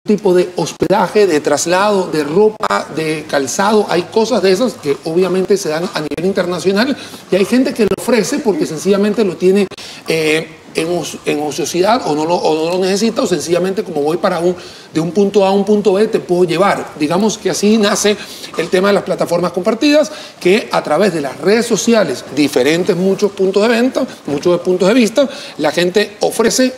tipo de hospedaje, de traslado, de ropa, de calzado. Hay cosas de esas que obviamente se dan a nivel internacional y hay gente que lo ofrece porque sencillamente lo tiene en ociosidad o no lo necesita, o sencillamente como voy de un punto A a un punto B te puedo llevar. Digamos que así nace el tema de las plataformas compartidas, que a través de las redes sociales, muchos puntos de venta, muchos puntos de vista, la gente ofrece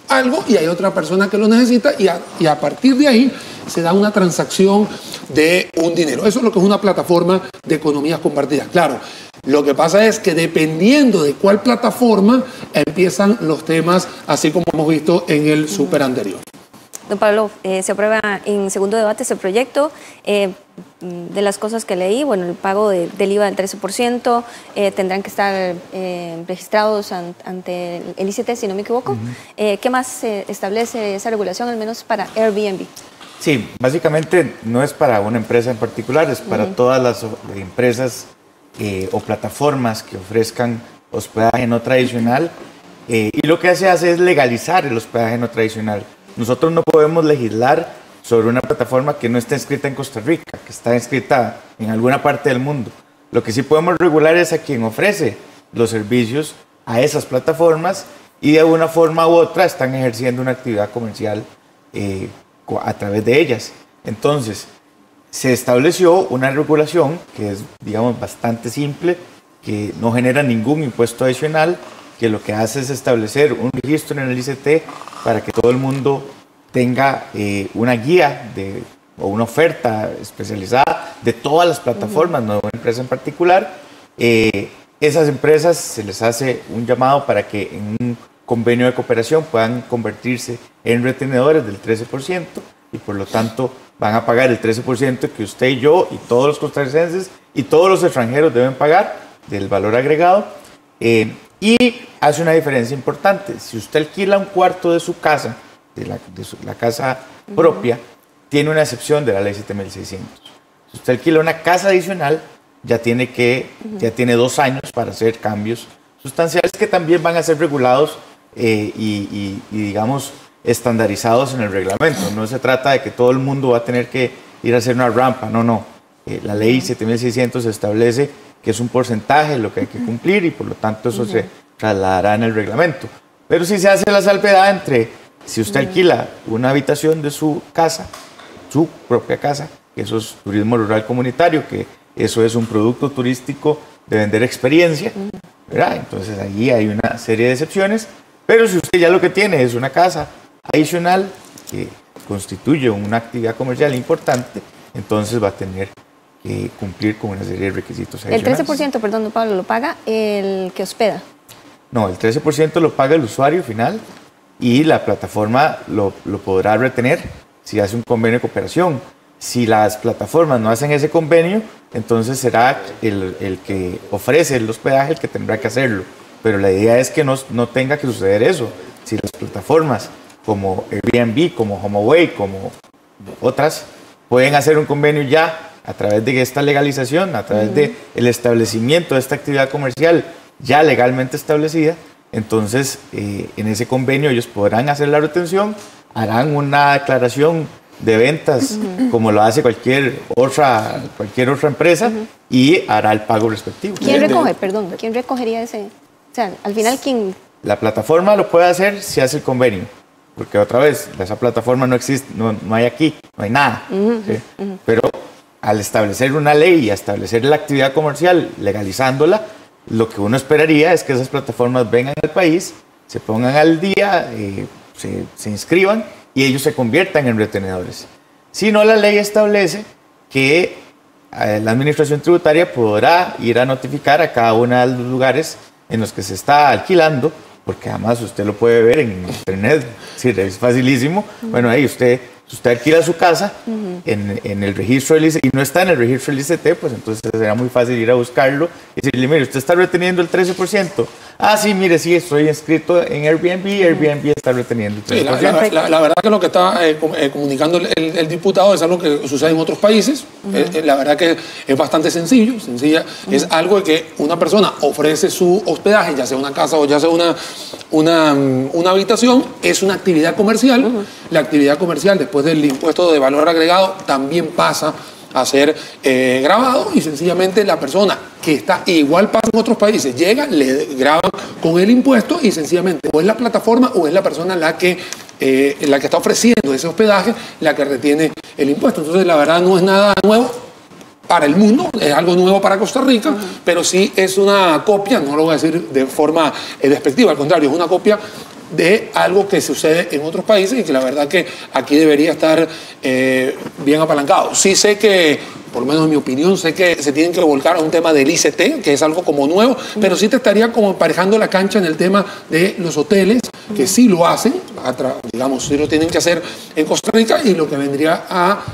algo y hay otra persona que lo necesita y a partir de ahí se da una transacción de un dinero. Eso es lo que es una plataforma de economías compartidas. Claro, lo que pasa es que dependiendo de cuál plataforma empiezan los temas, así como hemos visto en el súper anterior. Don Pablo, se aprueba en segundo debate ese proyecto. De las cosas que leí, bueno, el pago del IVA del 13%, tendrán que estar registrados ante el ICT, si no me equivoco. ¿Qué más establece esa regulación, al menos para Airbnb? Sí, básicamente no es para una empresa en particular, es para todas las empresas o plataformas que ofrezcan hospedaje no tradicional. Y lo que se hace es legalizar el hospedaje no tradicional. Nosotros no podemos legislar sobre una plataforma que no está inscrita en Costa Rica, que está inscrita en alguna parte del mundo. Lo que sí podemos regular es a quien ofrece los servicios a esas plataformas y de una forma u otra están ejerciendo una actividad comercial a través de ellas. Entonces, se estableció una regulación que es, digamos, bastante simple, que no genera ningún impuesto adicional, que lo que hace es establecer un registro en el ICT para que todo el mundo tenga una guía o una oferta especializada de todas las plataformas, no de una empresa en particular. Esas empresas se les hace un llamado para que en un convenio de cooperación puedan convertirse en retenedores del 13% y por lo tanto van a pagar el 13% que usted y yo y todos los costarricenses y todos los extranjeros deben pagar del valor agregado. Y hace una diferencia importante. Si usted alquila un cuarto de su casa, de la casa propia, tiene una excepción de la ley 7600. Si usted alquila una casa adicional, ya tiene 2 años para hacer cambios sustanciales que también van a ser regulados y digamos, estandarizados en el reglamento. No se trata de que todo el mundo va a tener que ir a hacer una rampa, no. La ley 7600 establece que es un porcentaje lo que hay que cumplir y por lo tanto eso se trasladará en el reglamento. Pero si se hace la salvedad entre, si usted alquila una habitación de su casa, su propia casa, que eso es turismo rural comunitario, que eso es un producto turístico de vender experiencia, ¿verdad? Entonces ahí hay una serie de excepciones, pero si usted ya lo que tiene es una casa adicional que constituye una actividad comercial importante, entonces va a tener que cumplir con una serie de requisitos adicionales. El 13%, perdón, Pablo, ¿lo paga el que hospeda? No, el 13% lo paga el usuario final y la plataforma lo podrá retener si hace un convenio de cooperación. Si las plataformas no hacen ese convenio, entonces será el que ofrece el hospedaje el que tendrá que hacerlo. Pero la idea es que no tenga que suceder eso. Si las plataformas como Airbnb, como HomeAway, como otras, pueden hacer un convenio ya a través de esta legalización, a través del establecimiento de esta actividad comercial ya legalmente establecida, entonces en ese convenio ellos podrán hacer la retención, harán una declaración de ventas como lo hace cualquier otra empresa y hará el pago respectivo. ¿Quién recoge, perdón? ¿Quién recogería ese? O sea, al final, ¿quién? La plataforma lo puede hacer si hace el convenio, porque otra vez, esa plataforma no existe, no hay aquí, no hay nada. ¿Sí? Pero al establecer una ley y establecer la actividad comercial, legalizándola, lo que uno esperaría es que esas plataformas vengan al país, se pongan al día, se inscriban y ellos se conviertan en retenedores. Si no, la ley establece que la administración tributaria podrá ir a notificar a cada uno de los lugares en los que se está alquilando, porque además usted lo puede ver en internet, sí, es facilísimo. Bueno, ahí usted alquila su casa en el registro del ICT y no está en el registro del ICT, pues entonces será muy fácil ir a buscarlo y decirle, mire, usted está reteniendo el 13%, ah, sí, mire, sí, estoy inscrito en Airbnb, Airbnb está reteniendo el 3%. Sí, la verdad que lo que está comunicando el diputado es algo que sucede en otros países. La verdad que es bastante sencilla. Es algo que una persona ofrece su hospedaje, ya sea una casa o ya sea una habitación, es una actividad comercial. La actividad comercial, después del impuesto de valor agregado, también pasa a ser grabado, y sencillamente la persona que está, igual pasa en otros países, llega, le graban con el impuesto y sencillamente o es la plataforma o es la persona la que está ofreciendo ese hospedaje la que retiene el impuesto. Entonces la verdad no es nada nuevo para el mundo, es algo nuevo para Costa Rica, pero sí es una copia, no lo voy a decir de forma despectiva, al contrario, es una copia de algo que sucede en otros países y que la verdad que aquí debería estar bien apalancado. Sí sé que, por lo menos en mi opinión, sé que se tienen que volcar a un tema del ICT, que es algo como nuevo, pero sí te estaría como emparejando la cancha en el tema de los hoteles, que sí lo hacen, digamos, sí lo tienen que hacer en Costa Rica, y lo que vendría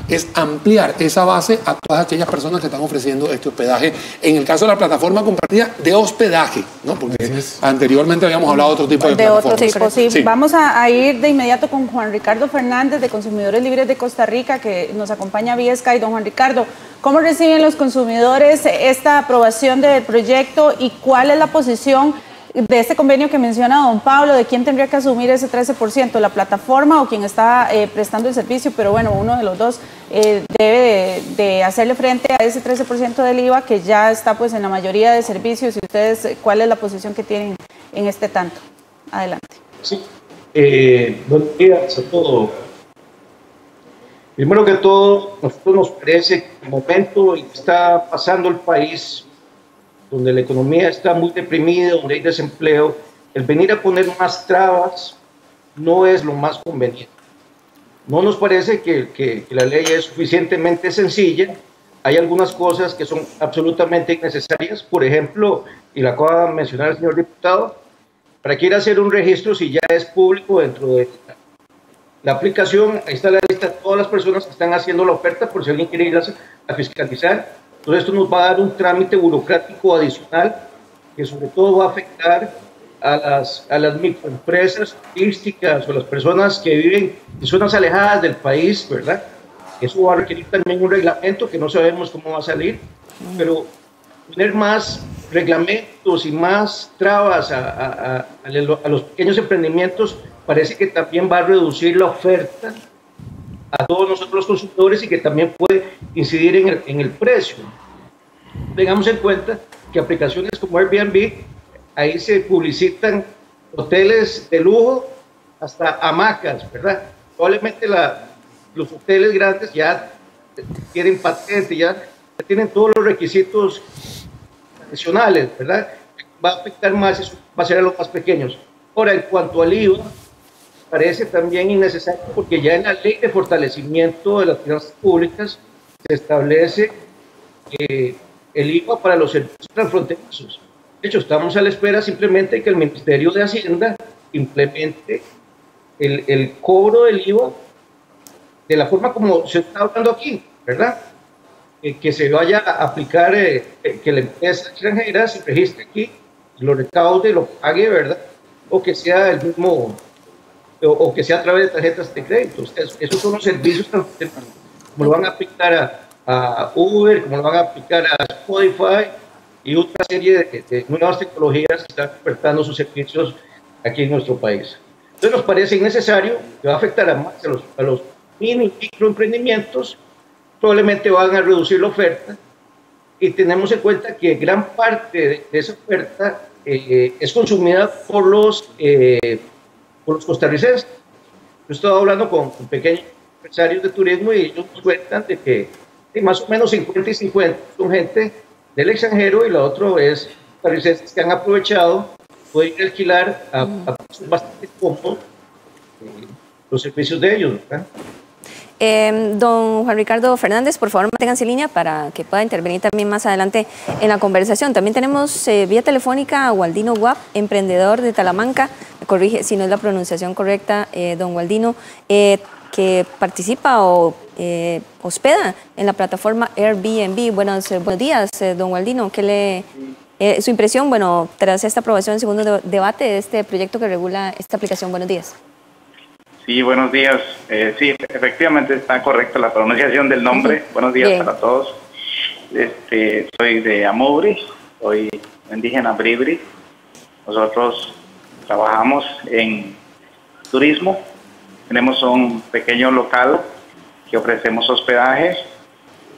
es ampliar esa base a todas aquellas personas que están ofreciendo este hospedaje. En el caso de la plataforma compartida de hospedaje, ¿no? Porque anteriormente habíamos hablado de otro tipo de plataformas. Otro tipo, sí. Sí. Vamos a ir de inmediato con Juan Ricardo Fernández de Consumidores Libres de Costa Rica, que nos acompaña vía Skype. Don Juan Ricardo, ¿cómo reciben los consumidores esta aprobación del proyecto y cuál es la posición de este convenio que menciona don Pablo? ¿De quién tendría que asumir ese 13%? ¿La plataforma o quien está prestando el servicio? Pero bueno, uno de los dos debe de hacerle frente a ese 13% del IVA que ya está pues en la mayoría de servicios. ¿Y ustedes cuál es la posición que tienen en este tanto? Adelante. Sí, buenos días a todos. Primero que todo, a nosotros nos parece que el momento en que está pasando el país, donde la economía está muy deprimida, donde hay desempleo, el venir a poner más trabas no es lo más conveniente. No nos parece que la ley es suficientemente sencilla. Hay algunas cosas que son absolutamente innecesarias. Por ejemplo, y la acaba de mencionar el señor diputado, para que ir a hacer un registro si ya es público dentro de la aplicación, ahí está la lista de todas las personas que están haciendo la oferta, por si alguien quiere ir a fiscalizar. Entonces esto nos va a dar un trámite burocrático adicional que sobre todo va a afectar a las microempresas turísticas o las personas que viven en zonas alejadas del país, ¿verdad? Eso va a requerir también un reglamento que no sabemos cómo va a salir, pero tener más reglamentos y más trabas a los pequeños emprendimientos parece que también va a reducir la oferta a todos nosotros los consumidores y que también puede incidir en el precio. Tengamos en cuenta que aplicaciones como Airbnb, ahí se publicitan hoteles de lujo hasta hamacas, ¿verdad? Probablemente los hoteles grandes ya tienen patente, ya tienen todos los requisitos adicionales, ¿verdad? Va a afectar más, eso va a ser a los más pequeños. Ahora, en cuanto al IVA, parece también innecesario porque ya en la ley de fortalecimiento de las finanzas públicas se establece el IVA para los servicios transfronterizos. De hecho, estamos a la espera simplemente de que el Ministerio de Hacienda implemente el cobro del IVA de la forma como se está hablando aquí, ¿verdad? Que se vaya a aplicar, que la empresa extranjera se registre aquí, lo recaude, lo pague, ¿verdad? O que sea el mismo, o que sea a través de tarjetas de crédito. Esos son los servicios transfronterizos, como lo van a aplicar a Uber, como lo van a aplicar a Spotify y otra serie de nuevas tecnologías que están despertando sus servicios aquí en nuestro país. Entonces nos parece innecesario, que va a afectar a los mini y microemprendimientos, probablemente van a reducir la oferta y tenemos en cuenta que gran parte de esa oferta es consumida por los costarricenses. Yo he estado hablando con pequeños empresarios de turismo y ellos nos cuentan de que más o menos 50 y 50 son gente del extranjero y la otra es costarricenses que han aprovechado, pueden ir a alquilar a precios bastante cómodos los servicios de ellos, ¿verdad? Don Juan Ricardo Fernández, por favor, manténganse en línea para que pueda intervenir también más adelante en la conversación. También tenemos vía telefónica a Waldino Guap, emprendedor de Talamanca, me corrige si no es la pronunciación correcta, don Waldino, que participa o hospeda en la plataforma Airbnb. Buenos días, don Waldino, ¿qué Su impresión, bueno, tras esta aprobación en segundo debate de este proyecto que regula esta aplicación. Buenos días. Sí, buenos días. Sí, efectivamente está correcta la pronunciación del nombre. Buenos días para todos. Soy de Amobri, soy indígena Bribri. Nosotros trabajamos en turismo. Tenemos un pequeño local que ofrecemos hospedaje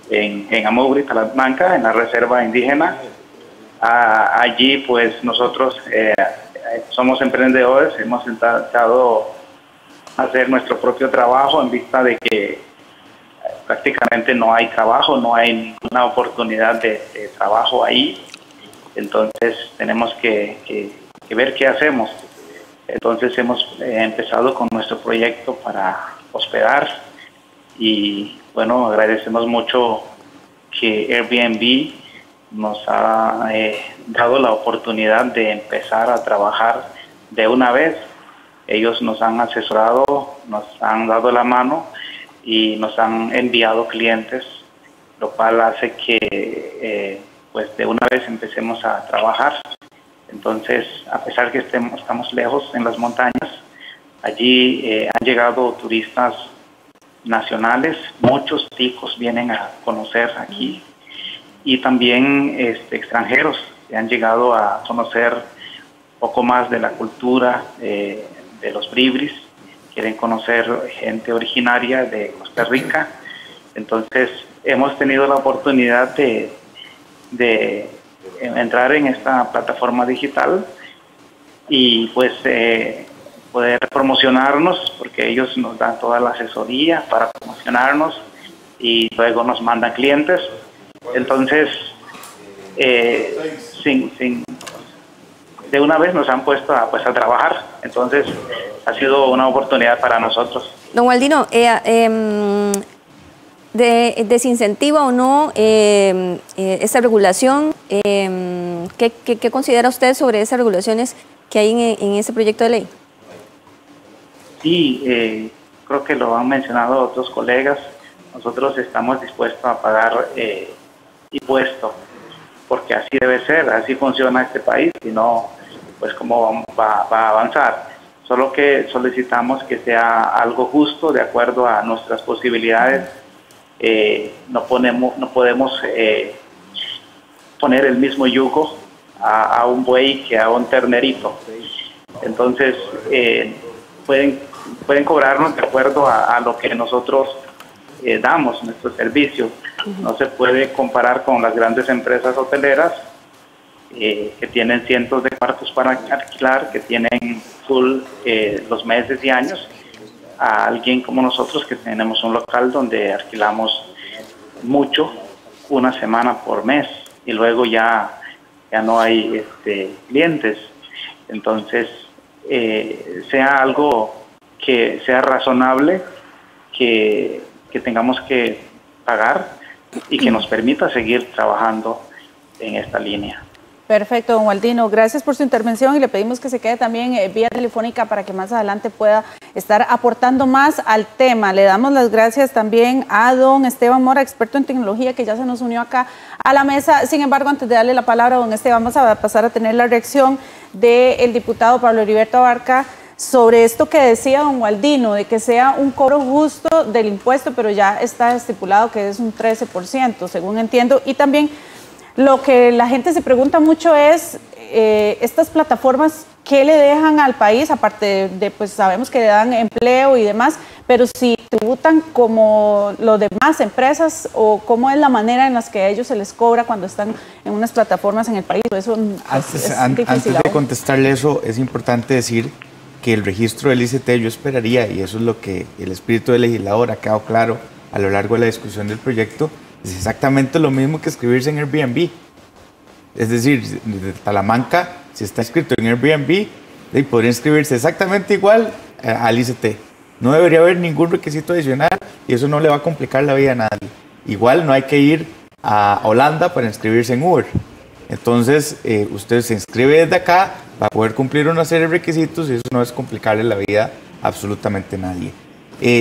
en Amobri, Talamanca, en la reserva indígena. Allí pues nosotros somos emprendedores, hemos intentado hacer nuestro propio trabajo en vista de que prácticamente no hay trabajo, no hay ninguna oportunidad de trabajo ahí. Entonces tenemos que ver qué hacemos. Entonces hemos empezado con nuestro proyecto para hospedar y bueno, agradecemos mucho que Airbnb nos ha dado la oportunidad de empezar a trabajar de una vez. Ellos nos han asesorado, nos han dado la mano y nos han enviado clientes, lo cual hace que pues de una vez empecemos a trabajar. Entonces, a pesar que estamos lejos en las montañas, allí han llegado turistas nacionales, muchos ticos vienen a conocer aquí y también extranjeros que han llegado a conocer poco más de la cultura de los bribris, quieren conocer gente originaria de Costa Rica. Entonces hemos tenido la oportunidad de entrar en esta plataforma digital y pues poder promocionarnos, porque ellos nos dan toda la asesoría para promocionarnos y luego nos mandan clientes. Entonces de una vez nos han puesto a trabajar. Entonces ha sido una oportunidad para nosotros. Don Waldino, ¿desincentiva o no esta regulación? ¿Qué considera usted sobre esas regulaciones que hay en este proyecto de ley? Sí, creo que lo han mencionado otros colegas. Nosotros estamos dispuestos a pagar impuesto, porque así debe ser, así funciona este país, si no, pues cómo va a avanzar. Solo que solicitamos que sea algo justo, de acuerdo a nuestras posibilidades. No podemos poner el mismo yugo a un buey que a un ternerito. Entonces, pueden cobrarnos de acuerdo a lo que nosotros damos, nuestro servicio. No se puede comparar con las grandes empresas hoteleras que tienen cientos de cuartos para alquilar, que tienen full los meses y años, a alguien como nosotros que tenemos un local donde alquilamos mucho, una semana por mes, y luego ya no hay clientes. Entonces, sea algo que sea razonable, que tengamos que pagar y que nos permita seguir trabajando en esta línea. Perfecto, don Waldino. Gracias por su intervención y le pedimos que se quede también vía telefónica para que más adelante pueda estar aportando más al tema. Le damos las gracias también a don Esteban Mora, experto en tecnología, que ya se nos unió acá a la mesa. Sin embargo, antes de darle la palabra a don Esteban, vamos a pasar a tener la reacción del diputado Pablo Heriberto Abarca sobre esto que decía don Waldino, de que sea un cobro justo del impuesto, pero ya está estipulado que es un 13%, según entiendo. Y también lo que la gente se pregunta mucho es, estas plataformas, ¿qué le dejan al país? Aparte de, pues sabemos que le dan empleo y demás, pero si tributan como los demás empresas, o cómo es la manera en las que a ellos se les cobra cuando están en unas plataformas en el país. Eso antes de contestarle eso, es importante decir que el registro del ICT, yo esperaría, y eso es lo que el espíritu del legislador ha quedado claro a lo largo de la discusión del proyecto, es exactamente lo mismo que escribirse en Airbnb. Es decir, de Talamanca, si está escrito en Airbnb, podría inscribirse exactamente igual al ICT. No debería haber ningún requisito adicional y eso no le va a complicar la vida a nadie. Igual no hay que ir a Holanda para inscribirse en Uber. Entonces, usted se inscribe desde acá para poder cumplir una serie de requisitos y eso no es complicarle la vida a absolutamente nadie.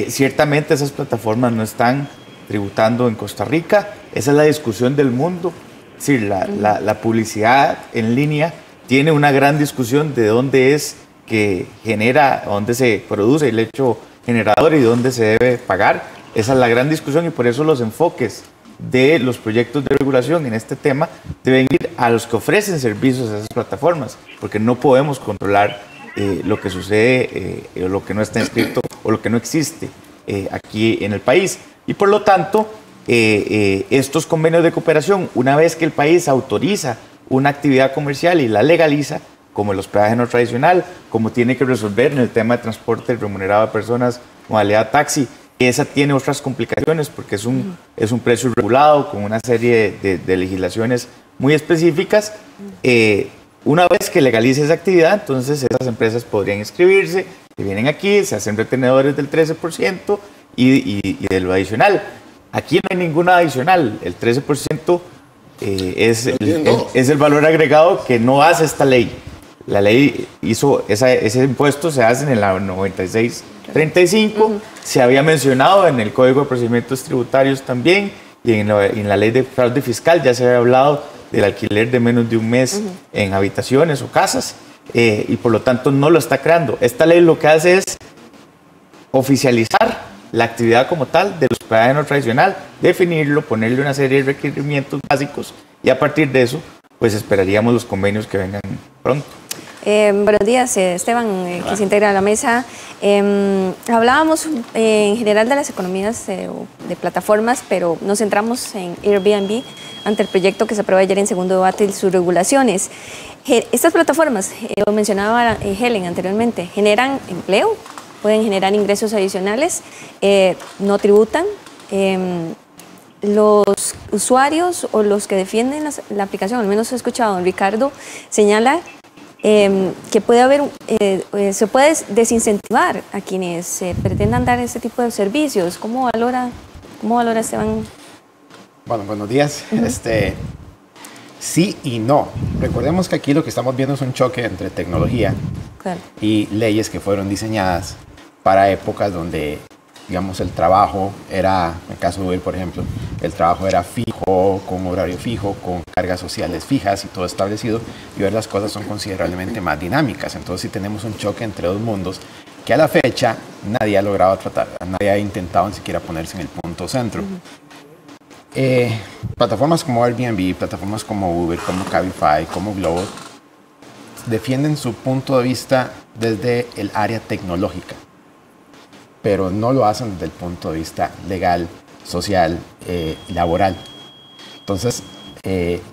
Ciertamente esas plataformas no están tributando en Costa Rica, esa es la discusión del mundo. Sí, la publicidad en línea tiene una gran discusión de dónde es que genera, dónde se produce el hecho generador y dónde se debe pagar. Esa es la gran discusión y por eso los enfoques de los proyectos de regulación en este tema deben ir a los que ofrecen servicios a esas plataformas, porque no podemos controlar lo que sucede, o lo que no está inscrito o lo que no existe aquí en el país. Y por lo tanto, estos convenios de cooperación, una vez que el país autoriza una actividad comercial y la legaliza, como el hospedaje no tradicional, como tiene que resolver en el tema de transporte remunerado de personas, modalidad taxi, esa tiene otras complicaciones porque es un precio regulado con una serie de legislaciones muy específicas. Una vez que legalice esa actividad, entonces esas empresas podrían inscribirse, que vienen aquí, se hacen retenedores del 13% y de lo adicional. Aquí no hay ninguna adicional, el 13% es el valor agregado que no hace esta ley. La ley hizo ese impuesto, se hace en la 9635, se había mencionado en el Código de Procedimientos Tributarios también, y en la ley de fraude fiscal ya se había hablado del alquiler de menos de un mes en habitaciones o casas, y por lo tanto no lo está creando. Esta ley lo que hace es oficializar la actividad como tal del hospedaje no tradicional, definirlo, ponerle una serie de requerimientos básicos, y a partir de eso, pues esperaríamos los convenios que vengan pronto. Buenos días, Esteban, que se integra a la mesa. Hablábamos en general de las economías de plataformas, pero nos centramos en Airbnb ante el proyecto que se aprobó ayer en segundo debate y sus regulaciones. Estas plataformas, lo mencionaba Helen anteriormente, generan empleo, pueden generar ingresos adicionales, no tributan. Los usuarios o los que defienden la aplicación, al menos he escuchado a don Ricardo, señala que puede haber, se puede desincentivar a quienes pretendan dar este tipo de servicios. ¿Cómo valora Esteban? Bueno, buenos días. Sí y no. Recordemos que aquí lo que estamos viendo es un choque entre tecnología y leyes que fueron diseñadas para épocas donde, digamos, el trabajo era, en el caso de Uber, por ejemplo, el trabajo era fijo, con horario fijo, con cargas sociales fijas y todo establecido, y hoy las cosas son considerablemente más dinámicas. Entonces sí tenemos un choque entre dos mundos que a la fecha nadie ha logrado tratar, nadie ha intentado ni siquiera ponerse en el punto centro. Plataformas como Airbnb, plataformas como Uber, como Cabify, como Globo, defienden su punto de vista desde el área tecnológica, pero no lo hacen desde el punto de vista legal, social y laboral. Entonces,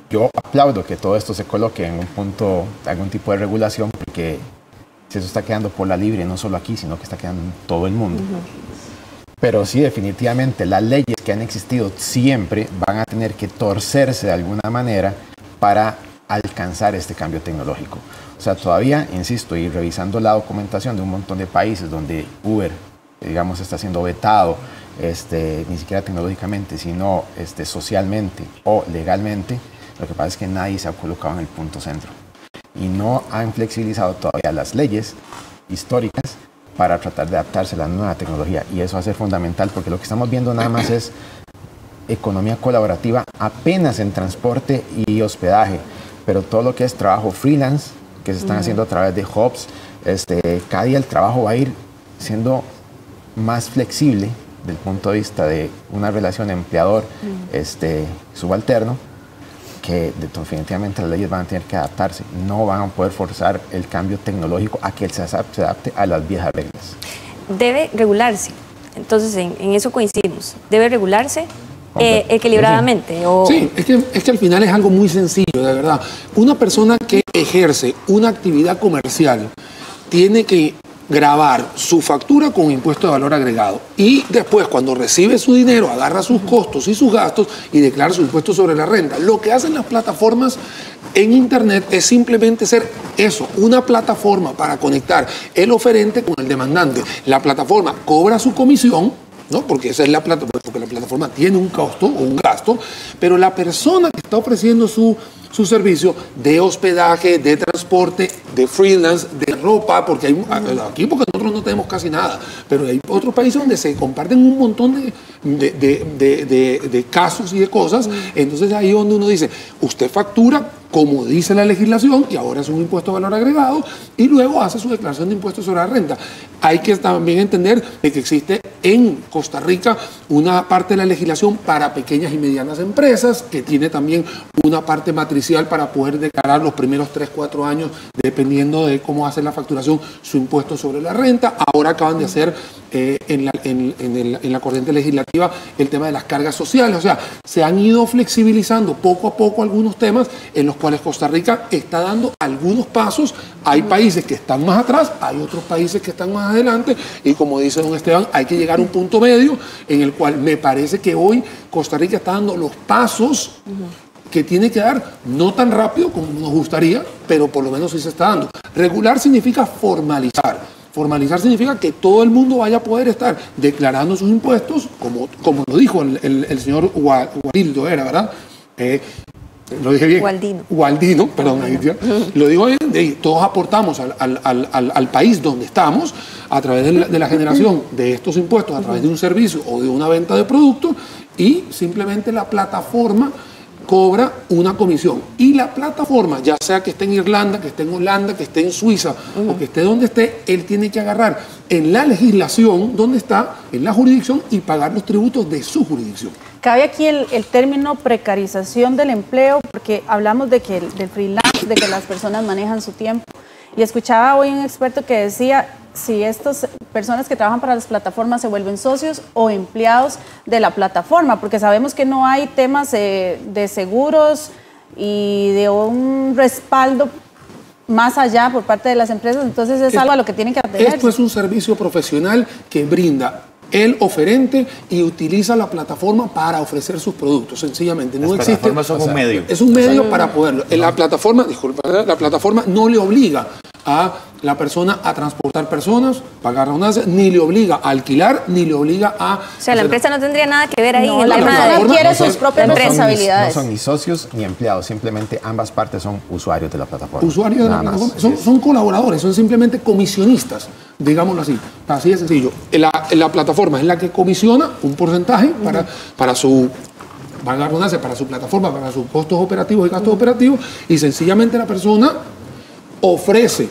yo aplaudo que todo esto se coloque en un punto, algún tipo de regulación, porque si eso está quedando por la libre, no solo aquí, sino que está quedando en todo el mundo. Pero sí, definitivamente, las leyes que han existido siempre van a tener que torcerse de alguna manera para alcanzar este cambio tecnológico. O sea, todavía, insisto, y revisando la documentación de un montón de países donde Uber, digamos, está siendo vetado, ni siquiera tecnológicamente, sino socialmente o legalmente, lo que pasa es que nadie se ha colocado en el punto centro. Y no han flexibilizado todavía las leyes históricas para tratar de adaptarse a la nueva tecnología. Y eso va a ser fundamental, porque lo que estamos viendo nada más es economía colaborativa apenas en transporte y hospedaje, pero todo lo que es trabajo freelance, que se están haciendo a través de hubs, cada día el trabajo va a ir siendo más flexible del punto de vista de una relación empleador subalterno, que definitivamente las leyes van a tener que adaptarse. No van a poder forzar el cambio tecnológico a que se adapte a las viejas reglas. Debe regularse. Entonces, en eso coincidimos. Debe regularse equilibradamente. Sí, es que al final es algo muy sencillo, de verdad. Una persona que ejerce una actividad comercial tiene que grabar su factura con impuesto de valor agregado, y después, cuando recibe su dinero, agarra sus costos y sus gastos y declara su impuesto sobre la renta. Lo que hacen las plataformas en Internet es simplemente ser eso, una plataforma para conectar el oferente con el demandante. La plataforma cobra su comisión, ¿no? Porque esa es la plataforma, porque la plataforma tiene un costo o un gasto, pero la persona que está ofreciendo su su servicio de hospedaje, de transporte, de freelance, de ropa, porque aquí porque nosotros no tenemos casi nada, pero hay otros países donde se comparten un montón de casos y de cosas. Entonces ahí es donde uno dice, usted factura como dice la legislación, y ahora es un impuesto de valor agregado, y luego hace su declaración de impuestos sobre la renta. Hay que también entender que existe en Costa Rica una parte de la legislación para pequeñas y medianas empresas, que tiene también una parte matricial para poder declarar los primeros 3, 4 años, dependiendo de cómo hace la facturación, su impuesto sobre la renta. Ahora acaban de hacer en la corriente legislativa el tema de las cargas sociales. O sea, se han ido flexibilizando poco a poco algunos temas en los cuales Costa Rica está dando algunos pasos. Hay países que están más atrás, hay otros países que están más adelante, y como dice don Esteban, hay que llegar a un punto medio en el cual me parece que hoy Costa Rica está dando los pasos que tiene que dar, no tan rápido como nos gustaría, pero por lo menos sí se está dando. Regular significa formalizar. Formalizar significa que todo el mundo vaya a poder estar declarando sus impuestos, como lo dijo el señor Gualildo, ¿verdad? Lo dije bien. Gualdino, perdón. Lo digo bien, todos aportamos al país donde estamos a través de la generación de estos impuestos, a través de un servicio o de una venta de productos, y simplemente la plataforma cobra una comisión. Y la plataforma, ya sea que esté en Irlanda, que esté en Holanda, que esté en Suiza o que esté donde esté, él tiene que agarrar en la legislación donde está, en la jurisdicción, y pagar los tributos de su jurisdicción. Cabe aquí el término precarización del empleo, porque hablamos del freelance, de que las personas manejan su tiempo. Y escuchaba hoy un experto que decía, si estas personas que trabajan para las plataformas se vuelven socios o empleados de la plataforma, porque sabemos que no hay temas de seguros y de un respaldo más allá por parte de las empresas, entonces es algo a lo que tienen que atenerse. Esto es un servicio profesional que brinda el oferente y utiliza la plataforma para ofrecer sus productos, sencillamente. No existe. Las plataformas son un medio. Es un medio para poderlo. La plataforma no le obliga a la persona a transportar personas, pagar redundancia, ni le obliga a alquilar, ni le obliga a... O sea, la empresa no tendría nada que ver ahí. No, la persona adquiere sus propias responsabilidades. No son ni socios ni empleados, simplemente ambas partes son usuarios de la plataforma. Usuarios de la plataforma. Son colaboradores, son simplemente comisionistas, digámoslo así. Así de sencillo. La plataforma es la que comisiona un porcentaje para su... para su plataforma, para sus costos operativos y gastos operativos, y sencillamente la persona ofrece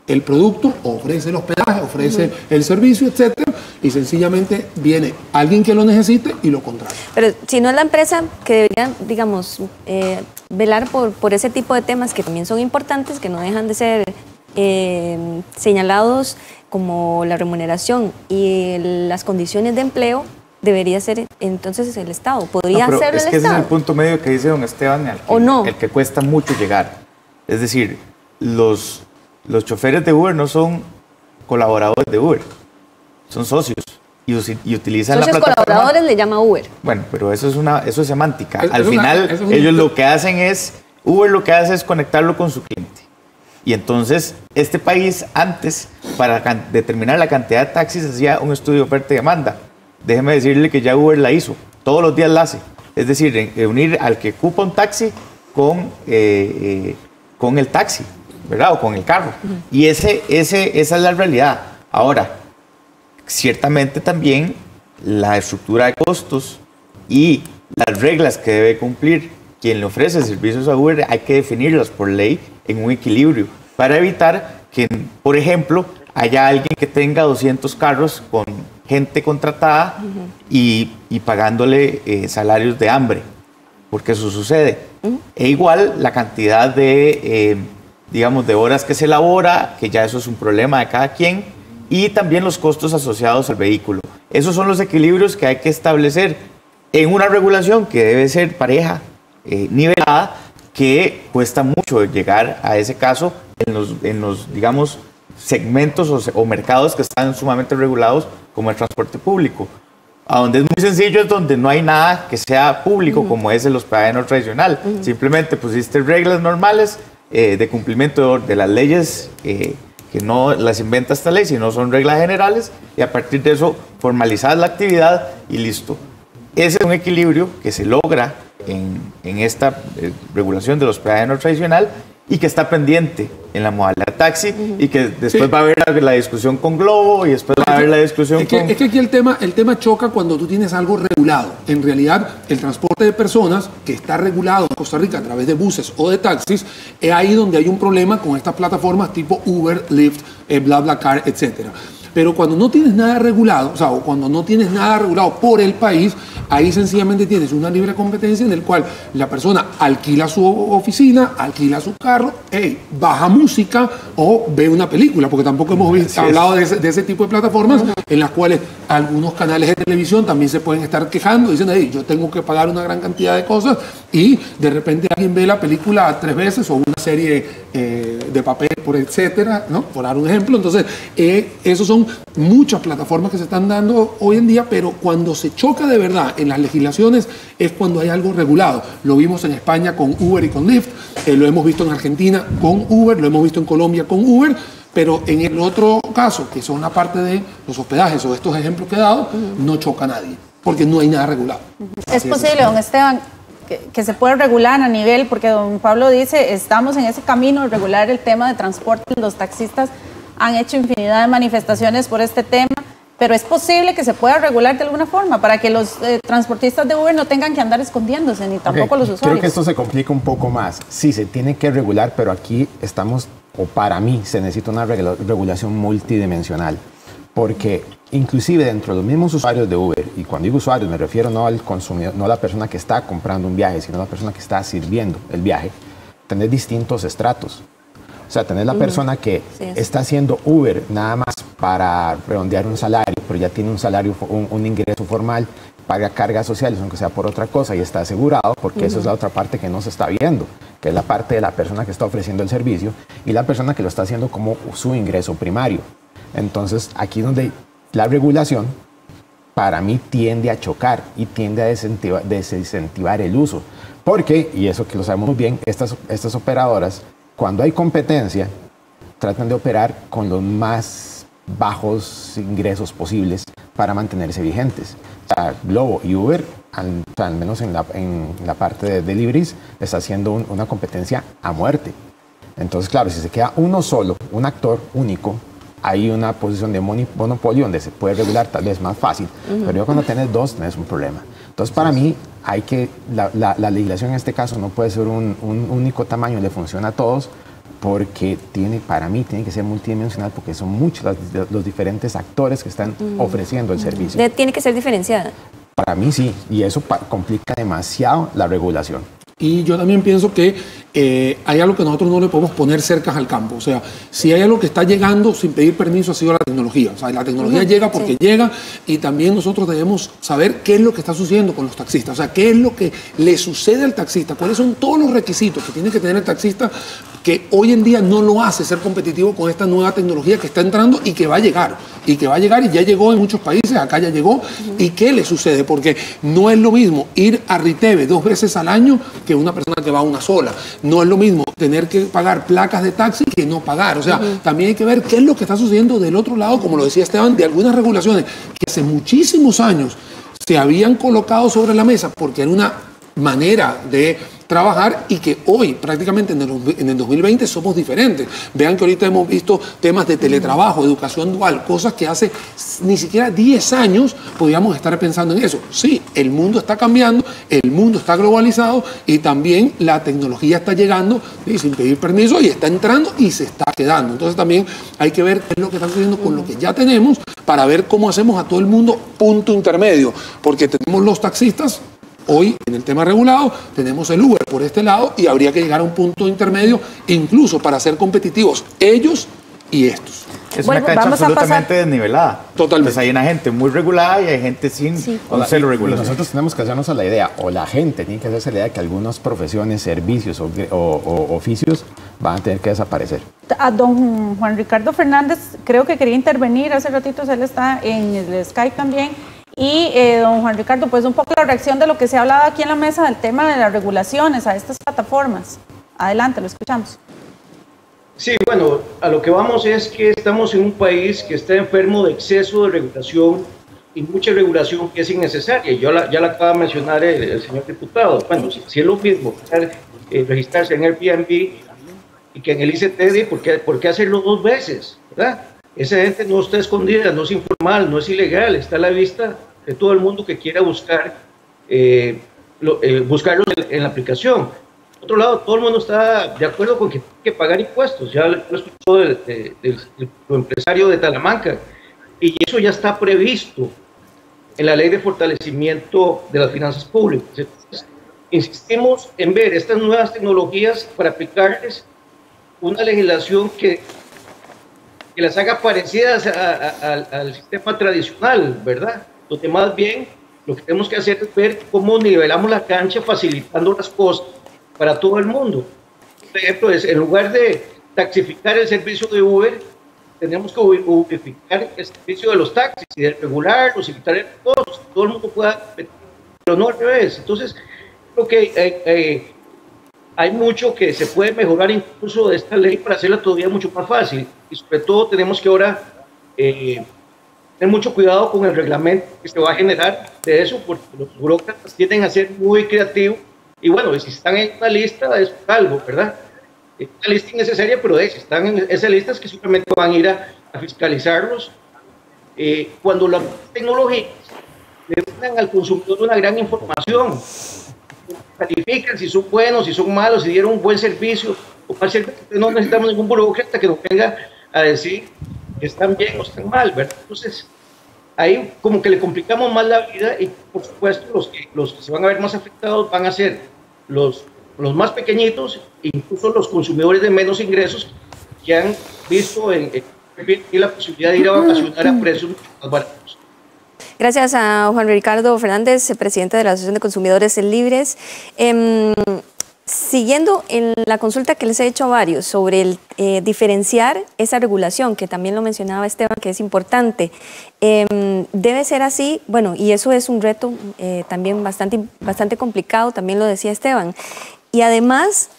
el producto, ofrece el hospedaje, ofrece el servicio, etcétera, y sencillamente viene alguien que lo necesite y lo contrata. Pero si no es la empresa que debería, digamos, velar por ese tipo de temas que también son importantes, que no dejan de ser señalados, como la remuneración y las condiciones de empleo, debería ser entonces el Estado. ¿Podría hacerlo el Estado? Es que ese es el punto medio que dice don Esteban, el que cuesta mucho llegar. Es decir, los choferes de Uber no son colaboradores de Uber, son socios y utilizan la plataforma. Socios colaboradores le llama Uber. Bueno, pero eso es semántica. Al final, ellos lo que hacen es, Uber lo que hace es conectarlo con su cliente. Y entonces, este país antes, para determinar la cantidad de taxis, hacía un estudio de oferta y demanda. Déjeme decirle que ya Uber la hizo, todos los días la hace. Es decir, unir al que ocupa un taxi con el taxi, ¿verdad? O con el carro. Y esa es la realidad. Ahora, ciertamente también la estructura de costos y las reglas que debe cumplir quien le ofrece servicios a Uber hay que definirlas por ley en un equilibrio para evitar que, por ejemplo, haya alguien que tenga 200 carros con gente contratada y pagándole salarios de hambre, porque eso sucede. E igual la cantidad de, digamos, de horas que se elabora, que ya eso es un problema de cada quien, y también los costos asociados al vehículo. Esos son los equilibrios que hay que establecer en una regulación que debe ser pareja, nivelada, que cuesta mucho llegar a ese caso en los digamos, segmentos o mercados que están sumamente regulados, como el transporte público. A donde es muy sencillo es donde no hay nada que sea público, como es el hospedaje no tradicional. Simplemente pusiste reglas normales de cumplimiento de las leyes, que no las inventa esta ley, sino son reglas generales, y a partir de eso formalizar la actividad y listo. Ese es un equilibrio que se logra en esta regulación de los peajes no tradicional y que está pendiente en la modalidad taxi y que después va a haber la discusión con Globo y después va a haber la discusión con... Es que aquí el tema choca cuando tú tienes algo regulado. En realidad, el transporte de personas que está regulado en Costa Rica a través de buses o de taxis, es ahí donde hay un problema con estas plataformas tipo Uber, Lyft, BlaBlaCar, etcétera. Pero cuando no tienes nada regulado, o sea, o cuando no tienes nada regulado por el país, ahí sencillamente tienes una libre competencia en el cual la persona alquila su oficina, alquila su carro, baja música o ve una película, porque tampoco hemos hablado de ese tipo de plataformas en las cuales algunos canales de televisión también se pueden estar quejando, dicen, yo tengo que pagar una gran cantidad de cosas y de repente alguien ve la película 3 veces o una serie de papel, por etcétera, ¿no? Por dar un ejemplo. Entonces, esos son muchas plataformas que se están dando hoy en día, pero cuando se choca de verdad en las legislaciones es cuando hay algo regulado. Lo vimos en España con Uber y con Lyft, lo hemos visto en Argentina con Uber, lo hemos visto en Colombia con Uber, pero en el otro caso, que son la parte de los hospedajes o estos ejemplos que he dado, no choca a nadie, porque no hay nada regulado. ¿Es posible, don Esteban, que se pueda regular a nivel, porque don Pablo dice, estamos en ese camino de regular el tema de transporte, los taxistas han hecho infinidad de manifestaciones por este tema, pero es posible que se pueda regular de alguna forma para que los transportistas de Uber no tengan que andar escondiéndose, ni tampoco los usuarios? Creo que esto se complica un poco más. Sí, se tiene que regular, pero aquí estamos, o para mí, se necesita una regulación multidimensional. Porque inclusive dentro de los mismos usuarios de Uber, y cuando digo usuarios me refiero no al consumidor, no a la persona que está comprando un viaje, sino a la persona que está sirviendo el viaje, tener distintos estratos. O sea, tener la persona que está haciendo Uber nada más para redondear un salario, pero ya tiene un salario, un ingreso formal, paga cargas sociales, aunque sea por otra cosa, y está asegurado, porque eso es la otra parte que no se está viendo, que es la parte de la persona que está ofreciendo el servicio y la persona que lo está haciendo como su ingreso primario. Entonces, aquí donde la regulación, para mí, tiende a chocar y tiende a desincentivar el uso. Porque, y eso que lo sabemos muy bien, estas operadoras, cuando hay competencia, tratan de operar con los más bajos ingresos posibles para mantenerse vigentes. O sea, Globo y Uber, al menos en la parte de deliveries, está haciendo una competencia a muerte. Entonces, claro, si se queda uno solo, un actor único, hay una posición de monopolio donde se puede regular tal vez más fácil, pero ya cuando tenés dos, tenés un problema. Entonces, para mí, la legislación en este caso no puede ser un único tamaño, le funciona a todos, porque para mí tiene que ser multidimensional, porque son muchos los diferentes actores que están ofreciendo el servicio. Tiene que ser diferenciada. Para mí sí, y eso complica demasiado la regulación. Y yo también pienso que hay algo que nosotros no le podemos poner cercas al campo. O sea, si hay algo que está llegando sin pedir permiso ha sido la tecnología. O sea, la tecnología llega porque llega, y también nosotros debemos saber qué es lo que está sucediendo con los taxistas. O sea, qué es lo que le sucede al taxista, cuáles son todos los requisitos que tiene que tener el taxista, que hoy en día no lo hace ser competitivo con esta nueva tecnología que está entrando y que va a llegar. Y que va a llegar y ya llegó en muchos países, acá ya llegó. ¿Y qué le sucede? Porque no es lo mismo ir a Riteve 2 veces al año que una persona que va una sola. No es lo mismo tener que pagar placas de taxi que no pagar. O sea, también hay que ver qué es lo que está sucediendo del otro lado, como lo decía Esteban, de algunas regulaciones que hace muchísimos años se habían colocado sobre la mesa porque era una manera de trabajar y que hoy prácticamente en el 2020 somos diferentes. Vean que ahorita hemos visto temas de teletrabajo, educación dual, cosas que hace ni siquiera 10 años podíamos estar pensando en eso. Sí, el mundo está cambiando, el mundo está globalizado y también la tecnología está llegando sin pedir permiso y está entrando y se está quedando. Entonces también hay que ver qué es lo que está sucediendo con lo que ya tenemos para ver cómo hacemos a todo el mundo punto intermedio, porque tenemos los taxistas. Hoy, en el tema regulado, tenemos el Uber por este lado y habría que llegar a un punto intermedio, incluso para ser competitivos ellos y estos. Es una cancha absolutamente desnivelada. Totalmente. Pues hay una gente muy regulada y hay gente sin cero regulación. Nosotros tenemos que hacernos a la idea, o la gente tiene que hacerse la idea de que algunas profesiones, servicios o oficios van a tener que desaparecer. A don Juan Ricardo Fernández, creo que quería intervenir hace ratito, él está en el Skype también. Y don Juan Ricardo, pues un poco la reacción de lo que se ha hablado aquí en la mesa del tema de las regulaciones a estas plataformas. Adelante, lo escuchamos. Sí, bueno, a lo que vamos es que estamos en un país que está enfermo de exceso de regulación, y mucha regulación que es innecesaria. Ya la acaba de mencionar el señor diputado. Bueno, si es lo mismo registrarse en Airbnb y que en el ICT, ¿por qué hacerlo 2 veces? ¿Verdad? Esa gente no está escondida, no es informal, no es ilegal, está a la vista de todo el mundo que quiera buscarlos en la aplicación. Por otro lado, todo el mundo está de acuerdo con que hay que pagar impuestos. Ya lo escuchó del empresario de Talamanca, y eso ya está previsto en la Ley de Fortalecimiento de las Finanzas Públicas. Entonces, insistimos en ver estas nuevas tecnologías para aplicarles una legislación que las haga parecidas al sistema tradicional, ¿verdad? Donde más bien lo que tenemos que hacer es ver cómo nivelamos la cancha facilitando las cosas para todo el mundo. Por ejemplo, en lugar de taxificar el servicio de Uber, tenemos que ubicar el servicio de los taxis y de regularlos y quitar todos, todo el mundo pueda, pero no al revés. Entonces, creo que hay mucho que se puede mejorar incluso de esta ley para hacerla todavía mucho más fácil, y sobre todo tenemos que ahora tener mucho cuidado con el reglamento que se va a generar de eso, porque los burócratas tienden a ser muy creativos, y bueno, si están en una lista es algo, ¿verdad? Es una lista innecesaria, pero si están en esa lista es que simplemente van a ir a fiscalizarlos. Cuando las tecnologías le dan al consumidor una gran información, califican si son buenos, si son malos, si dieron un buen servicio o mal servicio. No necesitamos ningún burócrata que nos venga a decir que están bien o están mal, ¿verdad? Entonces, ahí como que le complicamos más la vida, y por supuesto los que se van a ver más afectados van a ser los más pequeñitos, incluso los consumidores de menos ingresos que han visto en la posibilidad de ir a vacacionar a precios mucho más baratos. Gracias a Juan Ricardo Fernández, presidente de la Asociación de Consumidores Libres. Siguiendo en la consulta que les he hecho a varios sobre el diferenciar esa regulación, que también lo mencionaba Esteban, que es importante, debe ser así, bueno, y eso es un reto también bastante complicado, también lo decía Esteban, y además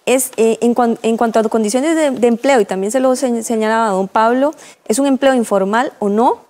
en cuanto a condiciones de empleo, y también se lo señalaba don Pablo, ¿es un empleo informal o no?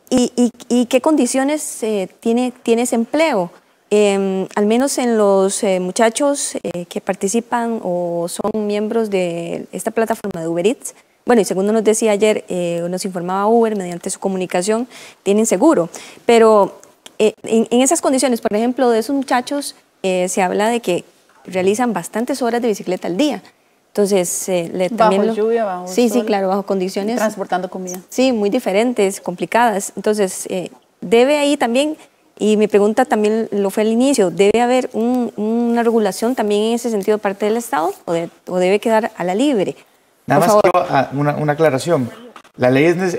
¿Y qué condiciones tiene ese empleo? Al menos en los muchachos que participan o son miembros de esta plataforma de Uber Eats, bueno, y según nos decía ayer, nos informaba Uber mediante su comunicación, tienen seguro. Pero en esas condiciones, por ejemplo, de esos muchachos, se habla de que realizan bastantes horas de bicicleta al día. Entonces, bajo lluvia, bajo sol, sí, claro, bajo condiciones. Transportando comida. Sí, muy diferentes, complicadas. Entonces, debe ahí también, y mi pregunta también lo fue al inicio, ¿debe haber una regulación también en ese sentido de parte del Estado o debe quedar a la libre? Nada más quiero una aclaración.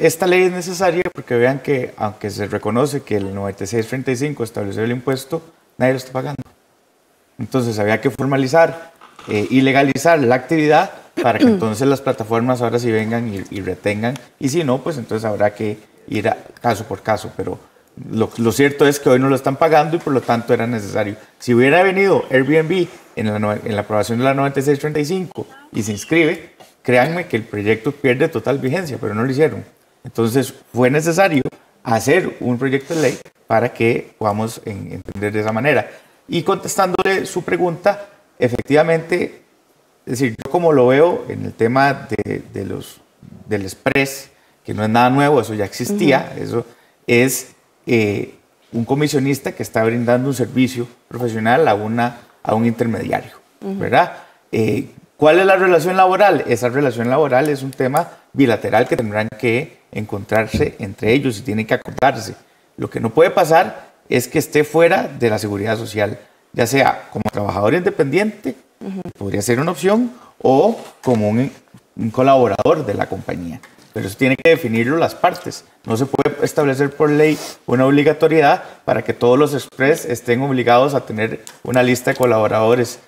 Esta ley es necesaria porque vean que, aunque se reconoce que el 9635 estableció el impuesto, nadie lo está pagando. Entonces, había que formalizar y legalizar la actividad para que entonces las plataformas ahora sí vengan y retengan, y si no, pues entonces habrá que ir caso por caso, pero lo cierto es que hoy no lo están pagando y por lo tanto era necesario. Si hubiera venido Airbnb en la aprobación de la 9635 y se inscribe, créanme que el proyecto pierde total vigencia, pero no lo hicieron. Entonces fue necesario hacer un proyecto de ley para que podamos entender de esa manera. Y contestándole su pregunta, efectivamente, es decir, yo como lo veo en el tema del Express, que no es nada nuevo, eso ya existía, eso es un comisionista que está brindando un servicio profesional a un intermediario, ¿verdad? ¿Cuál es la relación laboral? Esa relación laboral es un tema bilateral que tendrán que encontrarse entre ellos y tienen que acordarse. Lo que no puede pasar es que esté fuera de la seguridad social, ya sea como trabajador independiente, podría ser una opción, o como un colaborador de la compañía. Pero eso tiene que definirlo las partes. No se puede establecer por ley una obligatoriedad para que todos los Express estén obligados a tener una lista de colaboradores,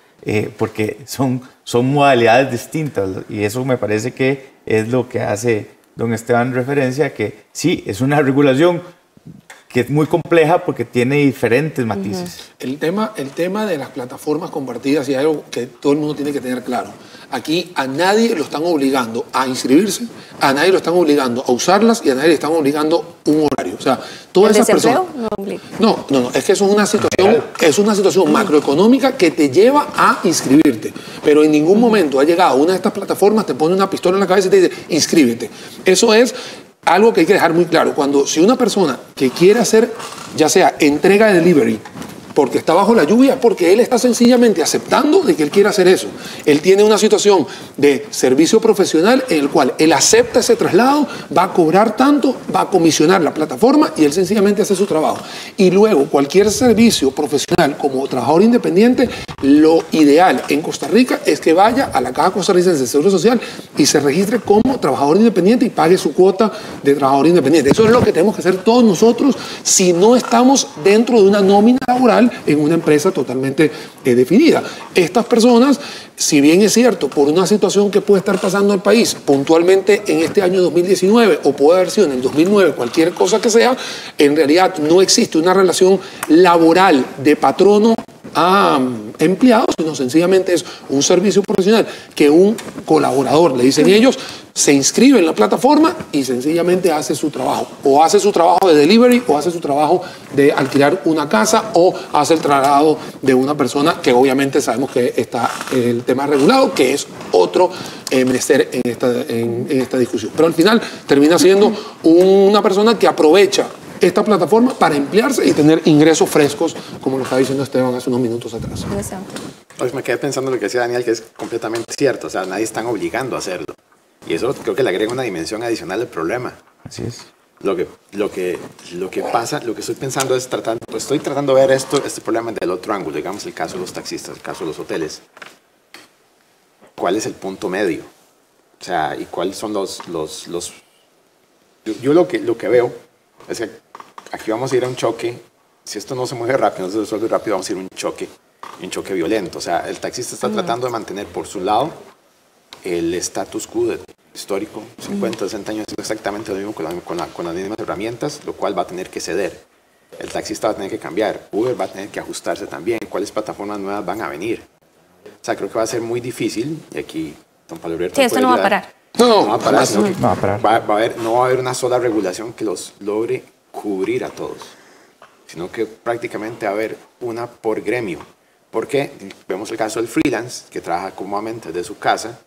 porque son modalidades distintas, y eso me parece que es lo que hace don Esteban referencia, que sí, es una regulación que es muy compleja porque tiene diferentes matices. El tema de las plataformas compartidas y algo que todo el mundo tiene que tener claro. Aquí a nadie lo están obligando a inscribirse, a nadie lo están obligando a usarlas y a nadie le están obligando un horario. O sea, todas esas personas... No, es que eso es una situación macroeconómica que te lleva a inscribirte. Pero en ningún momento ha llegado una de estas plataformas, te pone una pistola en la cabeza y te dice, inscríbete. Eso es algo que hay que dejar muy claro. Si una persona que quiere hacer, ya sea entrega de delivery, porque está bajo la lluvia, porque él está sencillamente aceptando de que él quiere hacer eso. Él tiene una situación de servicio profesional en el cual él acepta ese traslado, va a cobrar tanto, va a comisionar la plataforma y él sencillamente hace su trabajo. Y luego cualquier servicio profesional como trabajador independiente, lo ideal en Costa Rica es que vaya a la Caja Costarricense de Seguro Social y se registre como trabajador independiente y pague su cuota de trabajador independiente. Eso es lo que tenemos que hacer todos nosotros si no estamos dentro de una nómina laboral en una empresa totalmente definida. Estas personas, si bien es cierto, por una situación que puede estar pasando en el país puntualmente en este año 2019 o puede haber sido en el 2009, cualquier cosa que sea, en realidad no existe una relación laboral de patrono a empleados, sino sencillamente es un servicio profesional que un colaborador, le dicen ellos, se inscribe en la plataforma y sencillamente hace su trabajo. O hace su trabajo de delivery, o hace su trabajo de alquilar una casa, o hace el traslado de una persona que obviamente sabemos que está el tema regulado, que es otro menester en esta discusión. Pero al final termina siendo una persona que aprovecha esta plataforma para emplearse y tener ingresos frescos, como lo estaba diciendo Esteban hace unos minutos atrás. Pues me quedé pensando en lo que decía Daniel, que es completamente cierto. O sea, nadie están obligando a hacerlo. Y eso creo que le agrega una dimensión adicional al problema. Así es. Lo que pasa, lo que estoy pensando es estoy tratando de ver este problema del otro ángulo. Digamos el caso de los taxistas, el caso de los hoteles. ¿Cuál es el punto medio? O sea, ¿y cuáles son los yo lo que veo es que aquí vamos a ir a un choque. Si esto no se mueve rápido, no se resuelve rápido, vamos a ir a un choque violento. O sea, el taxista está tratando de mantener por su lado el status quo histórico, 50, 60 años, haciendo exactamente lo mismo con las mismas herramientas, lo cual va a tener que ceder. El taxista va a tener que cambiar, Uber va a tener que ajustarse también, cuáles plataformas nuevas van a venir. O sea, creo que va a ser muy difícil, y aquí don Pablo Roberto... Sí, esto no va a parar. No va a parar, sino que no va a parar. no va a haber una sola regulación que los logre cubrir a todos, sino que prácticamente va a haber una por gremio. Porque vemos el caso del freelance, que trabaja cómodamente desde su casa.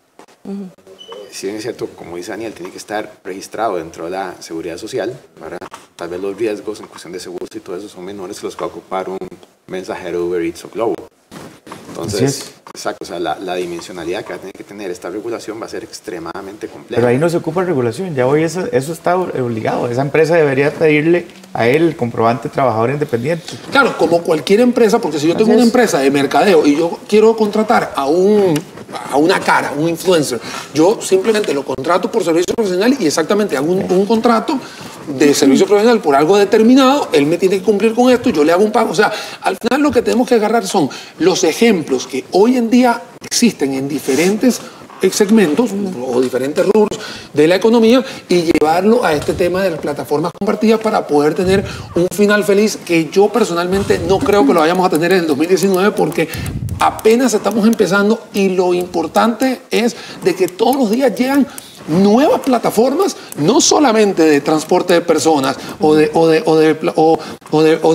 Si bien es cierto, como dice Daniel, tiene que estar registrado dentro de la seguridad social, para tal vez los riesgos en cuestión de seguros y todo eso son menores que los que va a ocupar un mensajero Uber Eats o Globo. Entonces, exacto, o sea, la dimensionalidad que va a tener que tener esta regulación va a ser extremadamente compleja. Pero ahí no se ocupa regulación, ya hoy eso está obligado. Esa empresa debería pedirle a él el comprobante trabajador independiente. Claro, como cualquier empresa, porque si yo tengo una empresa de mercadeo y yo quiero contratar a una cara, un influencer, yo simplemente lo contrato por servicio profesional y exactamente hago un contrato de servicio profesional por algo determinado, él me tiene que cumplir con esto, yo le hago un pago. O sea, al final lo que tenemos que agarrar son los ejemplos que hoy en día existen en diferentes segmentos o diferentes rubros de la economía y llevarlo a este tema de las plataformas compartidas para poder tener un final feliz que yo personalmente no creo que lo vayamos a tener en el 2019 porque apenas estamos empezando y lo importante es de que todos los días llegan nuevas plataformas, no solamente de transporte de personas o de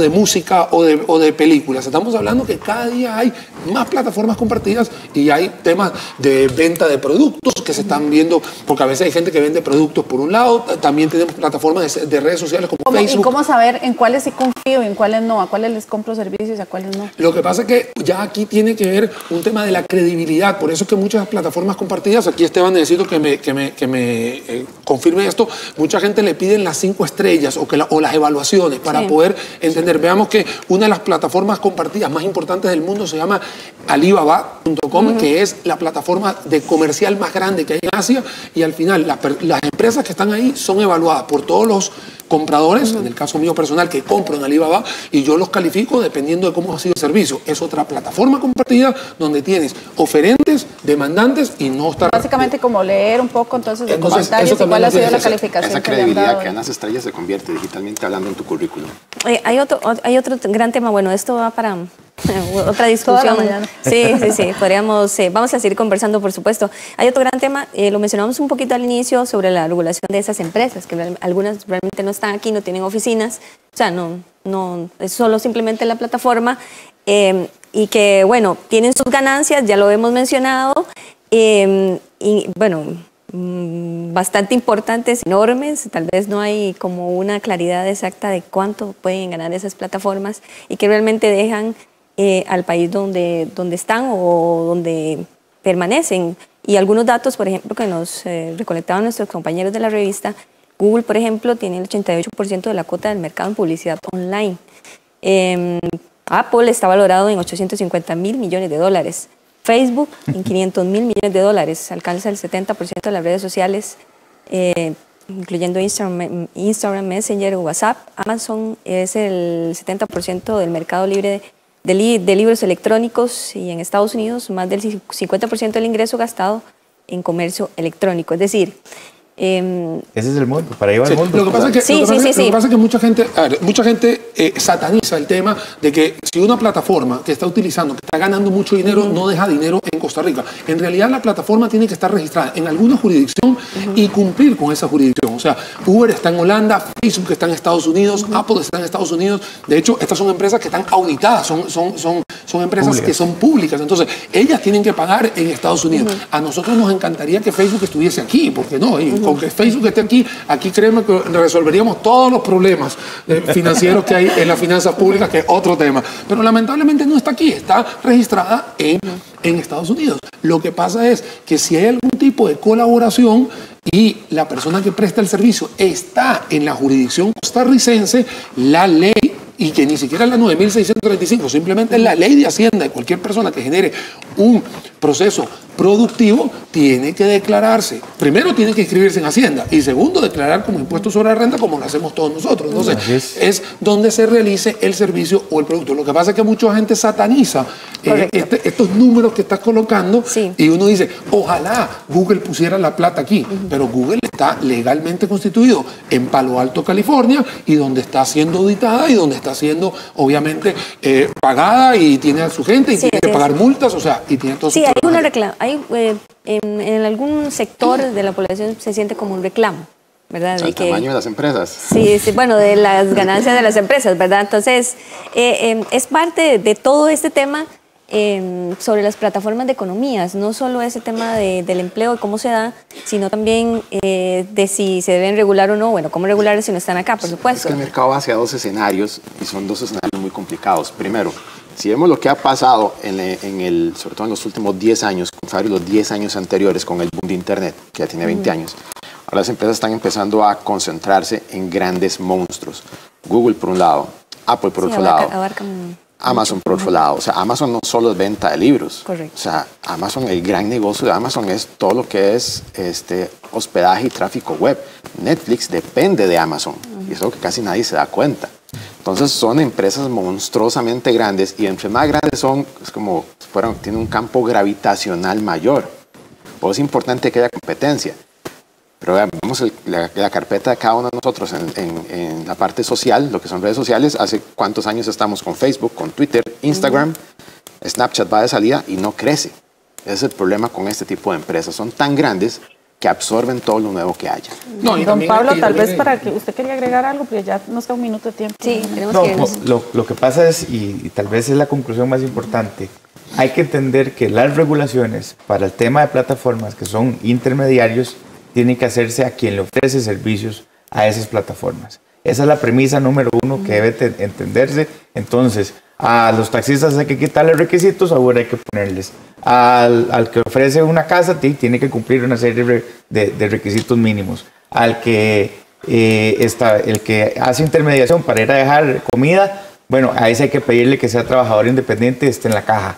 música o de películas. Estamos hablando que cada día hay más plataformas compartidas y hay temas de venta de productos que se están viendo, porque a veces hay gente que vende productos por un lado, también tenemos plataformas de redes sociales como Facebook. ¿Y cómo saber en cuáles sí confío y en cuáles no? ¿A cuáles les compro servicios y a cuáles no? Lo que pasa es que ya aquí tiene que ver un tema de la credibilidad, por eso es que muchas plataformas compartidas, aquí Esteban necesito que me confirme esto, mucha gente le piden las 5 estrellas o las evaluaciones para poder entender. Veamos que una de las plataformas compartidas más importantes del mundo se llama Alibaba.com, que es la plataforma de comercial más grande que hay en Asia, y al final las empresas que están ahí son evaluadas por todos los compradores, en el caso mío personal que compro en Alibaba, y yo los califico dependiendo de cómo ha sido el servicio. Es otra plataforma compartida donde tienes oferentes, demandantes y no estar... Básicamente como leer un poco entonces de comentarios y cuál ha sido la calificación. Esa credibilidad que dan las estrellas se convierte digitalmente hablando en tu currículum. Hay otro gran tema, bueno, esto va para Otra discusión. Toda la mañana. Sí, podríamos, vamos a seguir conversando, por supuesto. Hay otro gran tema, lo mencionamos un poquito al inicio, sobre la regulación de esas empresas, que algunas realmente no están aquí, no tienen oficinas, o sea, no es solo simplemente la plataforma, y que, bueno, tienen sus ganancias, ya lo hemos mencionado, y bueno, bastante importantes, enormes, tal vez no hay como una claridad exacta de cuánto pueden ganar esas plataformas y que realmente dejan al país donde están o donde permanecen. Y algunos datos, por ejemplo, que nos recolectaban nuestros compañeros de la revista, Google, por ejemplo, tiene el 88% de la cuota del mercado en publicidad online. Apple está valorado en 850 mil millones de dólares. Facebook en 500 mil millones de dólares, alcanza el 70% de las redes sociales, incluyendo Instagram, Messenger o WhatsApp. Amazon es el 70% del mercado libre de libros electrónicos, y en Estados Unidos más del 50% del ingreso gastado en comercio electrónico. Es decir, ese es el mundo, para llevar el mundo. Lo que pasa es que mucha gente sataniza el tema de que si una plataforma que está utilizando, que está ganando mucho dinero, no deja dinero en Costa Rica. En realidad la plataforma tiene que estar registrada en alguna jurisdicción y cumplir con esa jurisdicción. O sea, Uber está en Holanda, Facebook está en Estados Unidos, Apple está en Estados Unidos. De hecho, estas son empresas que están auditadas, son empresas públicas, que son públicas. Entonces, ellas tienen que pagar en Estados Unidos. A nosotros nos encantaría que Facebook estuviese aquí, porque no, con que Facebook esté aquí créeme que resolveríamos todos los problemas financieros que hay en las finanzas públicas, que es otro tema. Pero lamentablemente no está aquí, está registrada en Estados Unidos. Lo que pasa es que si hay algún tipo de colaboración y la persona que presta el servicio está en la jurisdicción costarricense, la ley, y que ni siquiera es la 9.635, simplemente es la ley de Hacienda de cualquier persona que genere un proceso productivo, tiene que declararse. Primero tiene que inscribirse en Hacienda y segundo declarar como impuesto sobre la renta, como lo hacemos todos nosotros. Entonces es donde se realice el servicio o el producto. Lo que pasa es que mucha gente sataniza estos números que estás colocando, y uno dice, ojalá Google pusiera la plata aquí, pero Google está legalmente constituido en Palo Alto, California, y donde está siendo auditada y donde está siendo obviamente pagada, y tiene a su gente y tiene que pagar multas, o sea, y tiene todo su hay una reclamo. En algún sector de la población se siente como un reclamo, ¿verdad? El tamaño de las empresas. Sí, bueno, de las ganancias de las empresas, ¿verdad? Entonces, es parte de todo este tema sobre las plataformas de economías, no solo ese tema del empleo y cómo se da, sino también de si se deben regular o no. Bueno, cómo regular si no están acá, por supuesto. Es que el mercado va hacia dos escenarios, y son dos escenarios muy complicados. Primero, si vemos lo que ha pasado sobre todo en los últimos 10 años, contrario a los 10 años anteriores con el boom de Internet, que ya tiene 20 años, ahora las empresas están empezando a concentrarse en grandes monstruos. Google por un lado, Apple por otro lado, Amazon por otro lado. O sea, Amazon no solo es venta de libros. Correcto. O sea, Amazon, el gran negocio de Amazon es todo lo que es hospedaje y tráfico web. Netflix depende de Amazon, y es algo que casi nadie se da cuenta. Entonces son empresas monstruosamente grandes, y entre más grandes son, es como si tienen un campo gravitacional mayor. Pues es importante que haya competencia. Pero vemos la carpeta de cada uno de nosotros en la parte social, lo que son redes sociales. Hace cuántos años estamos con Facebook, con Twitter, Instagram, Snapchat va de salida y no crece. Ese es el problema con este tipo de empresas. Son tan grandes que absorben todo lo nuevo que haya. No, y don Pablo, tal vez para que usted quería agregar algo, porque ya nos queda un minuto de tiempo. Sí, tenemos que irnos. Lo que pasa es, y tal vez es la conclusión más importante, hay que entender que las regulaciones para el tema de plataformas que son intermediarios tienen que hacerse a quien le ofrece servicios a esas plataformas. Esa es la premisa número uno que debe entenderse. Entonces, a los taxistas hay que quitarle requisitos, ahora hay que ponerles. Al que ofrece una casa tiene que cumplir una serie de requisitos mínimos. El que hace intermediación para ir a dejar comida, bueno, a ese hay que pedirle que sea trabajador independiente, esté en la caja.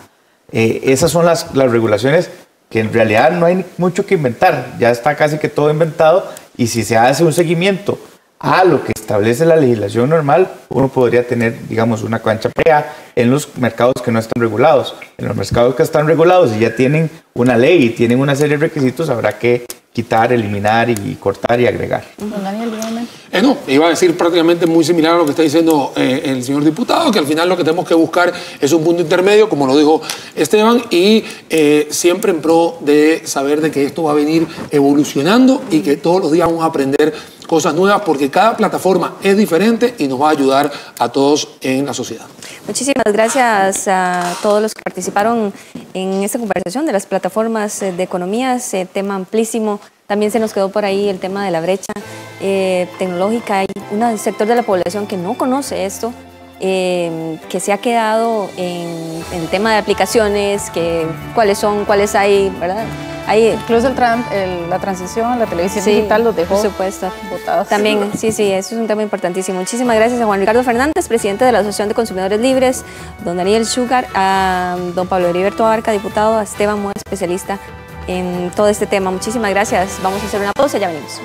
Esas son las regulaciones que en realidad no hay mucho que inventar, ya está casi que todo inventado, y si se hace un seguimiento a lo que establece la legislación normal, uno podría tener, digamos, una cancha fea en los mercados que no están regulados. En los mercados que están regulados y ya tienen una ley y tienen una serie de requisitos, habrá que quitar, eliminar y cortar y agregar. No, iba a decir prácticamente muy similar a lo que está diciendo el señor diputado, que al final lo que tenemos que buscar es un punto intermedio, como lo dijo Esteban, y siempre en pro de saber de que esto va a venir evolucionando y que todos los días vamos a aprender cosas nuevas, porque cada plataforma es diferente y nos va a ayudar a todos en la sociedad. Muchísimas gracias a todos los que participaron en esta conversación de las plataformas de economía, ese tema amplísimo. También se nos quedó por ahí el tema de la brecha tecnológica. Hay un sector de la población que no conoce esto, que se ha quedado en el tema de aplicaciones, cuáles son, cuáles hay, ¿verdad? Incluso la transición a la televisión digital los dejó, por supuesto, botados. También, sí, eso es un tema importantísimo. Muchísimas gracias a Juan Ricardo Fernández, presidente de la Asociación de Consumidores Libres, don Daniel Sugar, a don Pablo Heriberto Abarca, diputado, a Esteban Moa, especialista en todo este tema. Muchísimas gracias. Vamos a hacer una pausa y ya venimos.